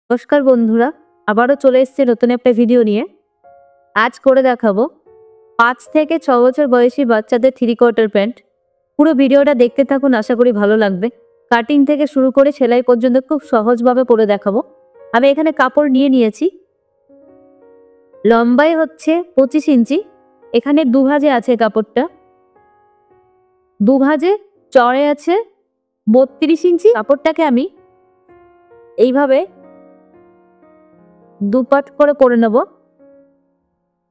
নমস্কার বন্ধুরা, আবারও চলে এসেছে নতুন একটা ভিডিও নিয়ে। আজ করে দেখাবো 5 থেকে 6 বছর বয়সী বাচ্চাদের 3/4 প্যান্ট। পুরো ভিডিওটা দেখতে থাকুন, আশা করি ভালো লাগবে। কাটিং থেকে শুরু করে সেলাই পর্যন্ত খুব সহজভাবে পরে দেখাবো। আমি এখানে কাপড় নিয়েছি। লম্বায় হচ্ছে 25 ইঞ্চি। এখানে দুভাজে আছে কাপড়টা, দুভাজে চড়ে আছে 32 ইঞ্চি। কাপড়টাকে আমি এইভাবে দুপাট করে নেব।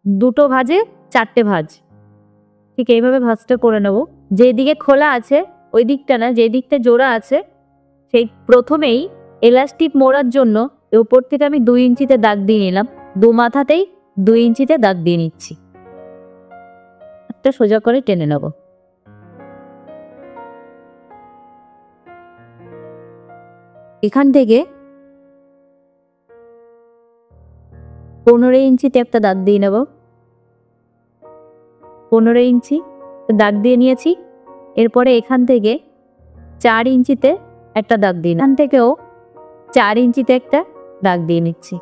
দুটো ভাজে 4টে ভাঁজ, ঠিক এইভাবে ভাঁজটা করে নেব। যেদিকে খোলা আছে ওই দিকটা না, যে দিকটা জোড়া আছে সেই প্রথমেই এলাস্টিক মোড়ার জন্য উপর থেকে আমি 2 ইঞ্চিতে দাগ দিয়ে নিলাম। দু মাথাতেই 2 ইঞ্চিতে দাগ দিয়ে নিচ্ছি। একটা সোজা করে টেনে নেব। এখান থেকে 15 ইঞ্চিতে একটা দাগ দিয়ে নেব। 15 ইঞ্চি দাগ দিয়ে নিয়েছি। এরপরে এখান থেকে 4 ইঞ্চিতে একটা দাগ দিই, এখান থেকেও 4 ইঞ্চিতে একটা দাগ দিয়ে নিচ্ছি।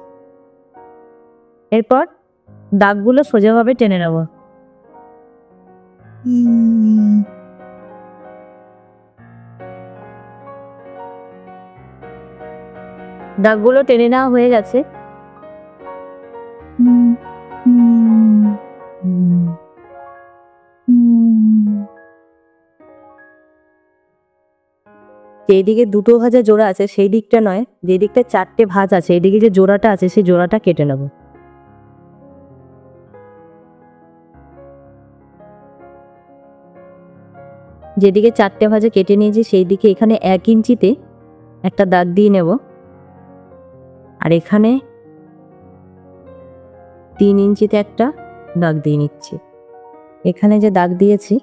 এরপর দাগগুলো সোজাভাবে টেনে নেব। দাগগুলো টেনে নেওয়া হয়ে গেছে। যেই দিকে দুটো ভাঁজা জোড়া আছে সেই দিকটা নয়, যে দিকটা 4টে ভাঁজ আছে এইদিকে যে জোড়াটা আছে সেই জোড়াটা কেটে নেব। যেদিকে 4টে ভাঁজে কেটে নিয়েছি সেই দিকে এখানে 1 ইঞ্চিতে একটা দাগ দিয়ে নেব। আর এখানে 3 ইঞ্চিতে একটা দাগ দিয়ে নিচ্ছি। এখানে যে দাগ দিয়েছি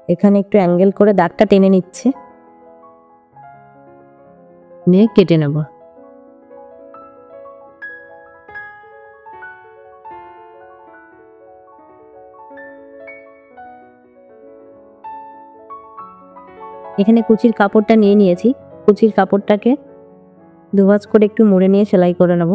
এখানে একটু অ্যাঙ্গেল করে দাগটা টেনে নিচ্ছে, নিয়ে কেটে নেব। এখানে কুচির কাপড়টা নিয়েছি। কুচির কাপড়টাকে দুভাঁজ করে একটু মুড়ে নিয়ে সেলাই করে নেব।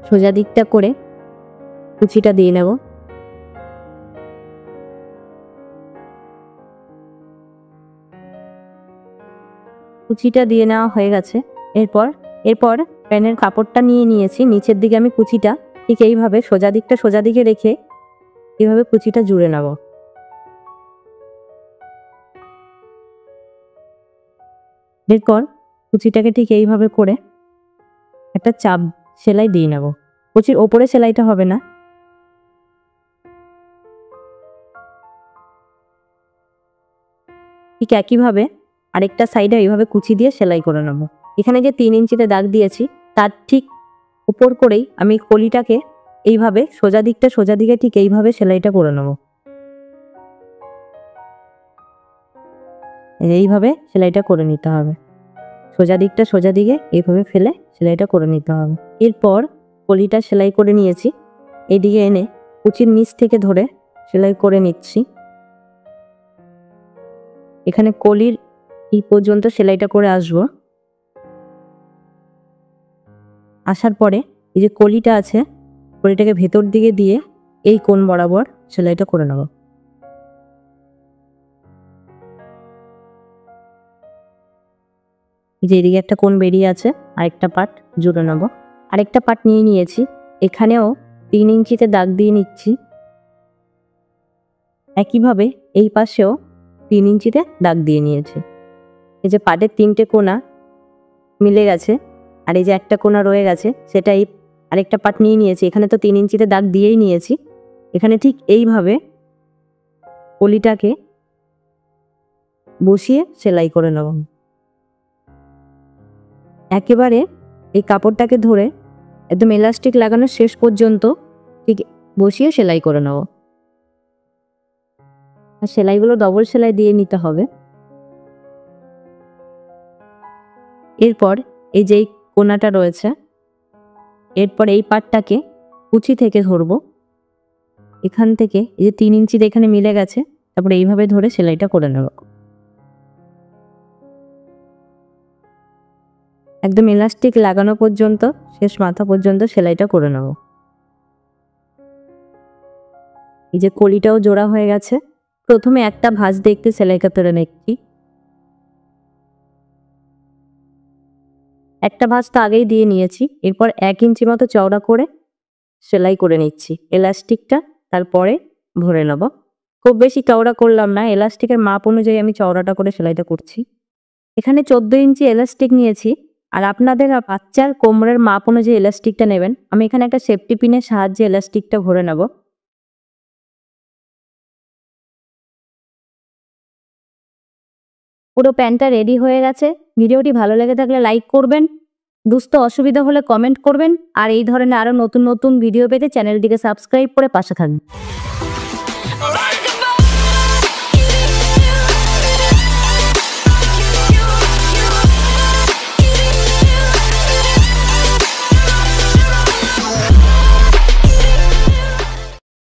সোজা দিকটা করে কুচিটা দিয়ে নেব। কুচিটা দিয়ে নেওয়া হয়ে গেছে। এরপর প্যানের কাপড়টা নিয়েছি। নিচের দিকে আমি কুচিটা ঠিক এইভাবে সোজা দিকে রেখে এইভাবে কুচিটা জুড়ে নেব। এরপর কুচিটাকে ঠিক এইভাবে করে একটা চাপ সেলাই দিয়ে নেব। কুচির ওপরে সেলাইটা হবে না। ঠিক একইভাবে আরেকটা সাইডে এইভাবে কুচি দিয়ে সেলাই করে নেব। এখানে যে 3 ইঞ্চিতে দাগ দিয়েছি তার ঠিক উপর করেই আমি কলিটাকে এইভাবে সোজা দিকে ঠিক এইভাবে সেলাইটা করে নেব। এইভাবে সেলাইটা করে নিতে হবে। সোজা দিকে এইভাবে ফেলে সেলাইটা করে নিতে হবে। এরপর কলিটা সেলাই করে নিয়েছি। এদিকে এনে কুচির নিচ থেকে ধরে সেলাই করে নিচ্ছি। এখানে কলির এই পর্যন্ত সেলাইটা করে আসবো। আসার পরে এই যে কলিটা আছে কলিটাকে ভেতর দিকে দিয়ে এই কোণ বরাবর সেলাইটা করে নেব। যে এদিকে একটা কোণ বেরিয়ে আছে, আরেকটা পার্ট জুড়ে নেব। আরেকটা পার্ট নিয়েছি। এখানেও 3 ইঞ্চিতে দাগ দিয়ে নিচ্ছি। একইভাবে এই পাশেও 3 ইঞ্চিতে দাগ দিয়ে নিয়েছি। এই যে পাটের 3টে কোণা মিলে গেছে, আর এই যে একটা কোণা রয়ে গেছে সেটা এই আরেকটা পার্ট নিয়েছি। এখানে তো 3 ইঞ্চিতে দাগ দিয়েই নিয়েছি। এখানে ঠিক এইভাবে কলিটাকে বসিয়ে সেলাই করে নেব। একেবারে এই কাপড়টাকে ধরে একদম এলাস্টিক লাগানোর শেষ পর্যন্ত ঠিক বসিয়ে সেলাই করে নেব। আর সেলাইগুলো ডবল সেলাই দিয়ে নিতে হবে। এরপর এই যে কোণাটা রয়েছে, এরপর এই পার্টটাকে কুচি থেকে ধরবো। এখান থেকে এই যে 3 ইঞ্চি এখানে মিলে গেছে, তারপরে এইভাবে ধরে সেলাইটা করে নেব। একদম ইলাস্টিক লাগানো পর্যন্ত, শেষ মাথা পর্যন্ত সেলাইটা করে নেব। এই যে কলিটাও জোড়া হয়ে গেছে। প্রথমে একটা ভাঁজ দিয়ে একটু সেলাইটা তুলে নিচ্ছি। একটা ভাঁজ তো আগেই দিয়ে নিয়েছি, এরপর 1 ইঞ্চি মতো চওড়া করে সেলাই করে নিচ্ছি এলাস্টিকটা, তারপরে ভরে নেব। খুব বেশি চওড়া করলাম না, এলাস্টিকের মাপ অনুযায়ী আমি চওড়াটা করে সেলাইটা করছি। এখানে 14 ইঞ্চি এলাস্টিক নিয়েছি, আর আপনাদের বাচ্চার কোমরের মাপ অনুযায়ী এলাস্টিকটা নেবেন। আমি এখানে একটা সেফটি পিনের সাহায্যে এলাস্টিকটা ভরে নেব। পুরো প্যান্টটা রেডি হয়ে গেছে। ভিডিওটি ভালো লেগে থাকলে লাইক করবেন, বুঝতে অসুবিধা হলে কমেন্ট করবেন, আর এই ধরনের আরও নতুন নতুন ভিডিও পেতে চ্যানেলটিকে সাবস্ক্রাইব করে পাশে থাকবেন।